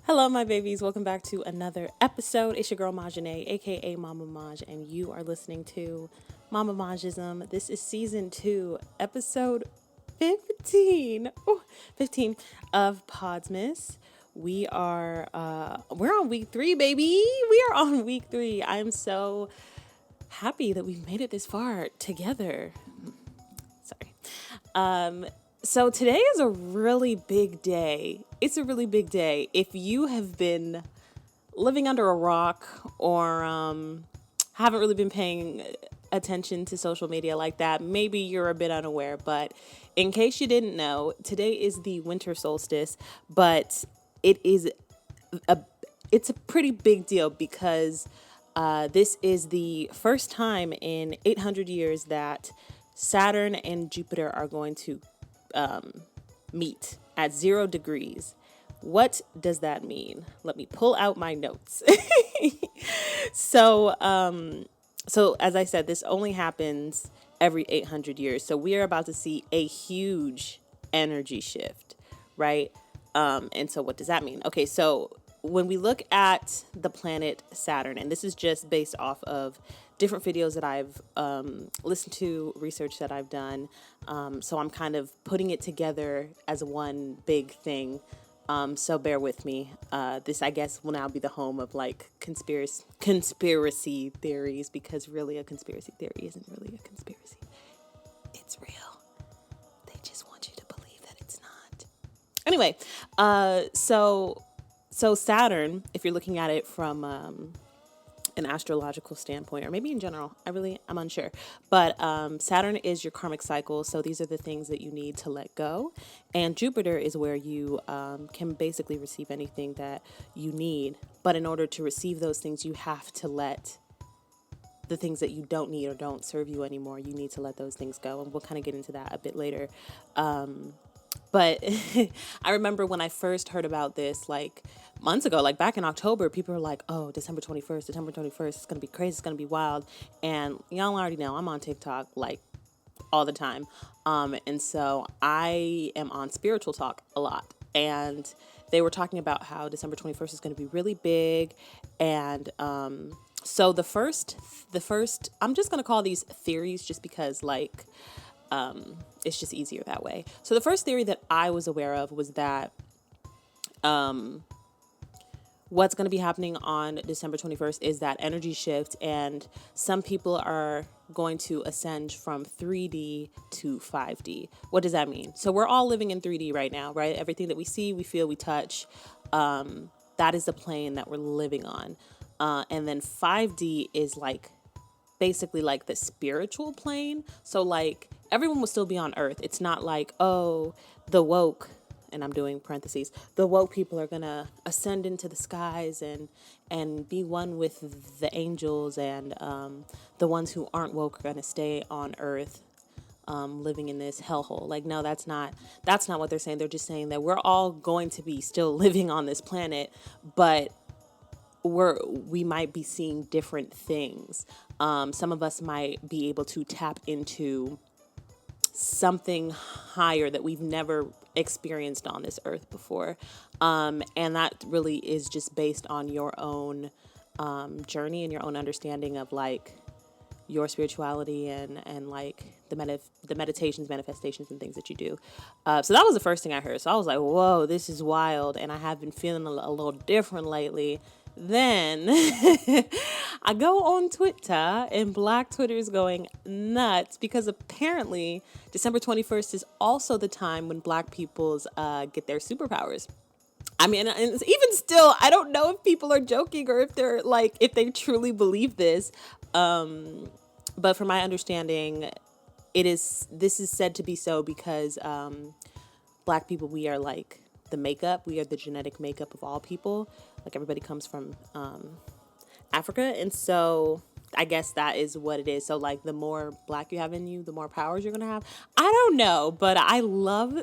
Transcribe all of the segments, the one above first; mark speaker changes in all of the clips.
Speaker 1: Hello, my babies. Welcome back to another episode. It's your girl, MamMaJ, aka MamMaJ, and you are listening to MamMaJism. This is season 2, episode 15. Ooh, 15 of Podsmas. We're on week 3, baby. We are on week 3. I'm so happy that we've made it this far together. Sorry. So today is a really big day. It's a really big day. If you have been living under a rock or haven't really been paying attention to social media like that, maybe you're a bit unaware. But in case you didn't know, today is the winter solstice. But it's a pretty big deal because this is the first time in 800 years that Saturn and Jupiter are going to meet at 0 degrees. What does that mean? Let me pull out my notes. So as I said, this only happens every 800 years. So we are about to see a huge energy shift, right? And so what does that mean? Okay, so when we look at the planet Saturn, and this is just based off of different videos that I've listened to, research that I've done. So I'm kind of putting it together as one big thing. So bear with me. This, I guess, will now be the home of like conspiracy theories, because really a conspiracy theory isn't really a conspiracy. It's real. They just want you to believe that it's not. Anyway, so Saturn, if you're looking at it from an astrological standpoint, or maybe in general, I'm unsure. But Saturn is your karmic cycle. So these are the things that you need to let go. And Jupiter is where you can basically receive anything that you need. But in order to receive those things, you have to let the things that you don't need or don't serve you anymore. You need to let those things go. And we'll kind of get into that a bit later. But I remember when I first heard about this, like months ago, like back in October, people were like, oh, December 21st, it's going to be crazy, it's going to be wild. And y'all already know I'm on TikTok like all the time. And so I am on Spiritual Talk a lot. And they were talking about how December 21st is going to be really big. And so the first, I'm just going to call these theories just because like, it's just easier that way. So the first theory that I was aware of was that what's going to be happening on December 21st is that energy shift, and some people are going to ascend from 3D to 5D. What does that mean? So we're all living in 3D right now, right? Everything that we see, we feel, we touch, that is the plane that we're living on. And then 5D is like basically like the spiritual plane. So like everyone will still be on Earth. It's not like, oh, the woke, and I'm doing parentheses, the woke people are gonna ascend into the skies and be one with the angels, and the ones who aren't woke are gonna stay on Earth, living in this hellhole. Like, no, that's not what they're saying. They're just saying that we're all going to be still living on this planet, but we might be seeing different things. Some of us might be able to tap into something higher that we've never experienced on this earth before. And that really is just based on your own journey and your own understanding of like your spirituality and like the meditations, manifestations, and things that you do. So that was the first thing I heard. So I was like, whoa, this is wild. And I have been feeling a little different lately. Then I go on Twitter, and Black Twitter is going nuts because apparently December 21st is also the time when Black peoples get their superpowers. I mean, and even still, I don't know if people are joking or if they're like, if they truly believe this. But from my understanding, this is said to be so because Black people, we are like we are the genetic makeup of all people. Like everybody comes from Africa. And so I guess that is what it is. So like the more Black you have in you, the more powers you're going to have. I don't know, but I love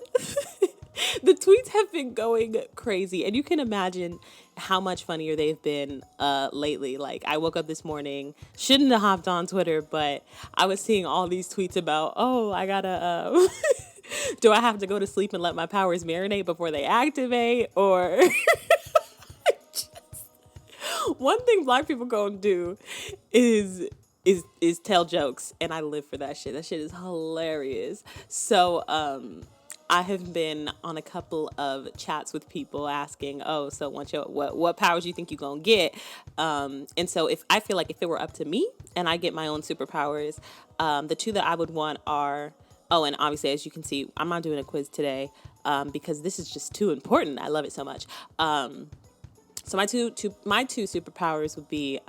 Speaker 1: the tweets have been going crazy. And you can imagine how much funnier they've been lately. Like I woke up this morning, shouldn't have hopped on Twitter, but I was seeing all these tweets about, oh, I gotta do I have to go to sleep and let my powers marinate before they activate? Or One thing black people gonna do is tell jokes, and I live for that shit. That shit is hilarious. So I have been on a couple of chats with people asking, oh, so what powers you think you gonna get? And so if I feel like if it were up to me and I get my own superpowers, the two that I would want are, oh, and obviously, as you can see, I'm not doing a quiz today because this is just too important. I love it so much. So my two superpowers would be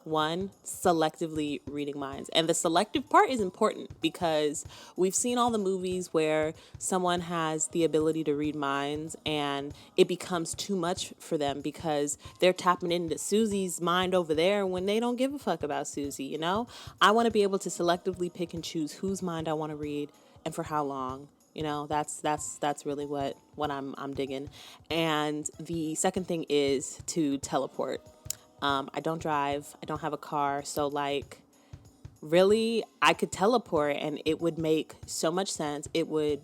Speaker 1: one, selectively reading minds. And the selective part is important because we've seen all the movies where someone has the ability to read minds and it becomes too much for them because they're tapping into Susie's mind over there when they don't give a fuck about Susie, you know? I want to be able to selectively pick and choose whose mind I want to read and for how long. You know, that's really what I'm digging. And the second thing is to teleport. I don't drive. I don't have a car. So like, really, I could teleport and it would make so much sense. It would,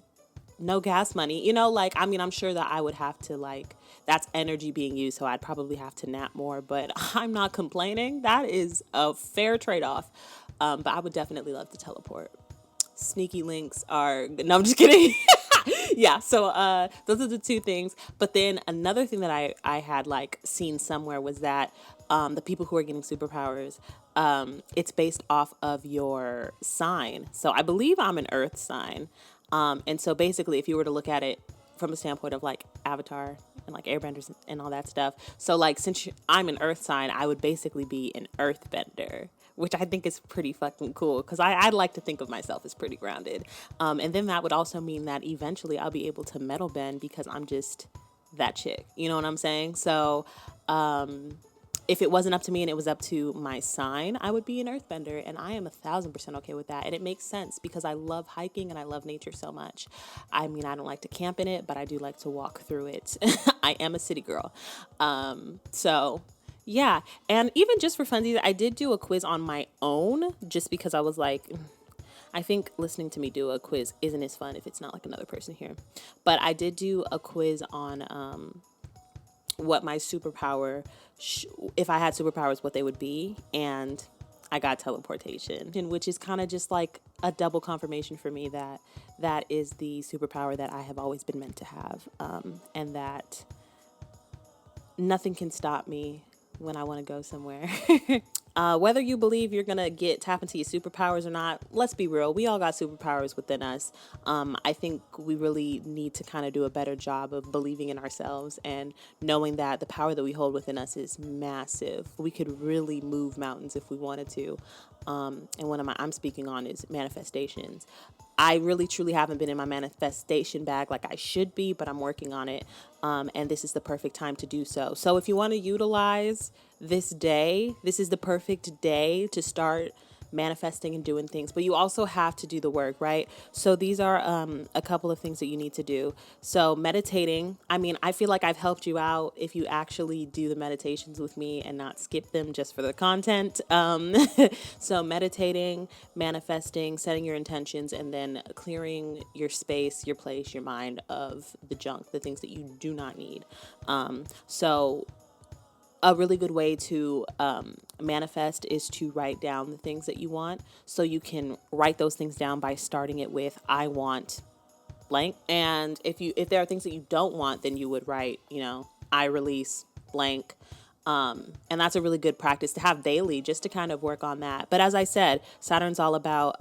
Speaker 1: no gas money, you know, like, I mean, I'm sure that I would have to like, that's energy being used. So I'd probably have to nap more, but I'm not complaining. That is a fair trade-off. But I would definitely love to teleport. Sneaky links are, no, I'm just kidding. Yeah, so those are the two things. But then another thing that I had like seen somewhere was that the people who are getting superpowers, it's based off of your sign. So I believe I'm an earth sign. And so basically if you were to look at it from a standpoint of like Avatar and like airbenders and all that stuff. So like since I'm an earth sign, I would basically be an earthbender, which I think is pretty fucking cool because I'd like to think of myself as pretty grounded. And then that would also mean that eventually I'll be able to metal bend because I'm just that chick. You know what I'm saying? So if it wasn't up to me and it was up to my sign, I would be an earthbender, and I am 1,000% okay with that. And it makes sense because I love hiking and I love nature so much. I mean, I don't like to camp in it, but I do like to walk through it. I am a city girl. So yeah. And even just for funsies, I did do a quiz on my own just because I was like, I think listening to me do a quiz isn't as fun if it's not like another person here. But I did do a quiz on what my superpower, if I had superpowers, what they would be. And I got teleportation, which is kind of just like a double confirmation for me that that is the superpower that I have always been meant to have. And that nothing can stop me when I want to go somewhere. Whether you believe you're going to tap into your superpowers or not, let's be real. We all got superpowers within us. I think we really need to kind of do a better job of believing in ourselves and knowing that the power that we hold within us is massive. We could really move mountains if we wanted to. And what I'm speaking on is manifestations. I really truly haven't been in my manifestation bag like I should be, but I'm working on it. And this is the perfect time to do so. So if you want to utilize this day, this is the perfect day to start manifesting and doing things, but you also have to do the work, right? So these are a couple of things that you need to do. So meditating, I mean, I feel like I've helped you out if you actually do the meditations with me and not skip them just for the content. So meditating, manifesting, setting your intentions, and then clearing your space, your place, your mind of the junk, the things that you do not need. So a really good way to manifest is to write down the things that you want. So you can write those things down by starting it with, I want blank. And if there are things that you don't want, then you would write, I release blank. And that's a really good practice to have daily just to kind of work on that. But as I said, Saturn's all about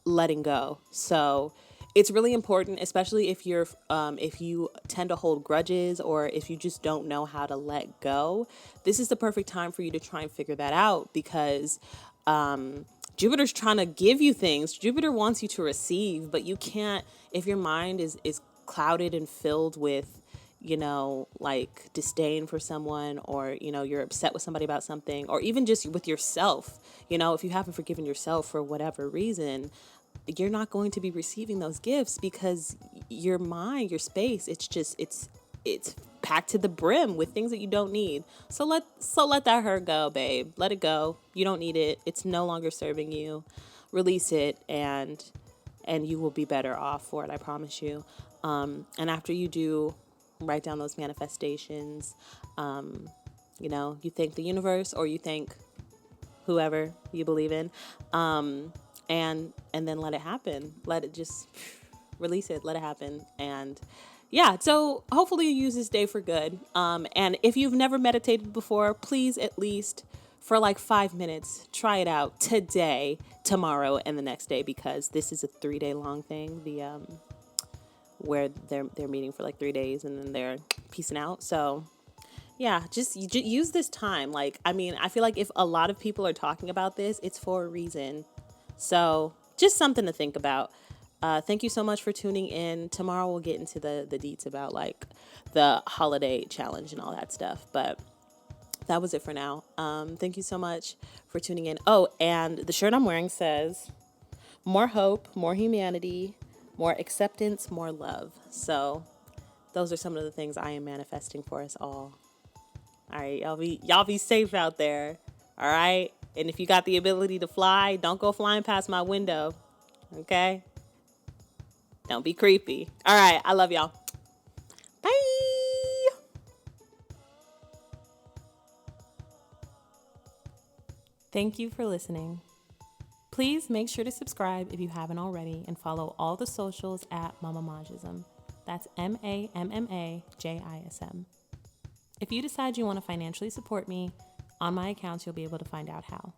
Speaker 1: letting go. So it's really important, especially if you tend to hold grudges or if you just don't know how to let go. This is the perfect time for you to try and figure that out because Jupiter's trying to give you things. Jupiter wants you to receive, but you can't if your mind is clouded and filled with like disdain for someone, or you're upset with somebody about something, or even just with yourself. If you haven't forgiven yourself for whatever reason, you're not going to be receiving those gifts because your mind, your space, it's packed to the brim with things that you don't need. So let that hurt go, babe. Let it go. You don't need it. It's no longer serving you. Release it, and you will be better off for it. I promise you. And after you do write down those manifestations, You thank the universe, or you thank whoever you believe in, and then let it happen. Let it just release it. Let it happen. And yeah, so hopefully you use this day for good. And if you've never meditated before, please at least for like 5 minutes, try it out today, tomorrow, and the next day, because this is a 3-day long thing. Where they're meeting for like 3 days and then they're peacing out. So yeah, just use this time. Like, I mean, I feel like if a lot of people are talking about this, it's for a reason. So just something to think about. Thank you so much for tuning in. Tomorrow we'll get into the deets about like the holiday challenge and all that stuff. But that was it for now. Thank you so much for tuning in. Oh, and the shirt I'm wearing says, more hope, more humanity, more acceptance, more love. So those are some of the things I am manifesting for us all. All right, y'all be safe out there. All right. And if you got the ability to fly, don't go flying past my window. Okay? Don't be creepy. All right. I love y'all. Bye. Thank you for listening. Please make sure to subscribe if you haven't already, and follow all the socials at MamMaJism. That's MamMaJism. If you decide you want to financially support me, on my accounts you'll be able to find out how.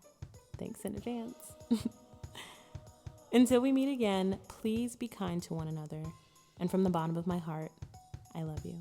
Speaker 1: Thanks in advance. Until we meet again, please be kind to one another. And from the bottom of my heart, I love you.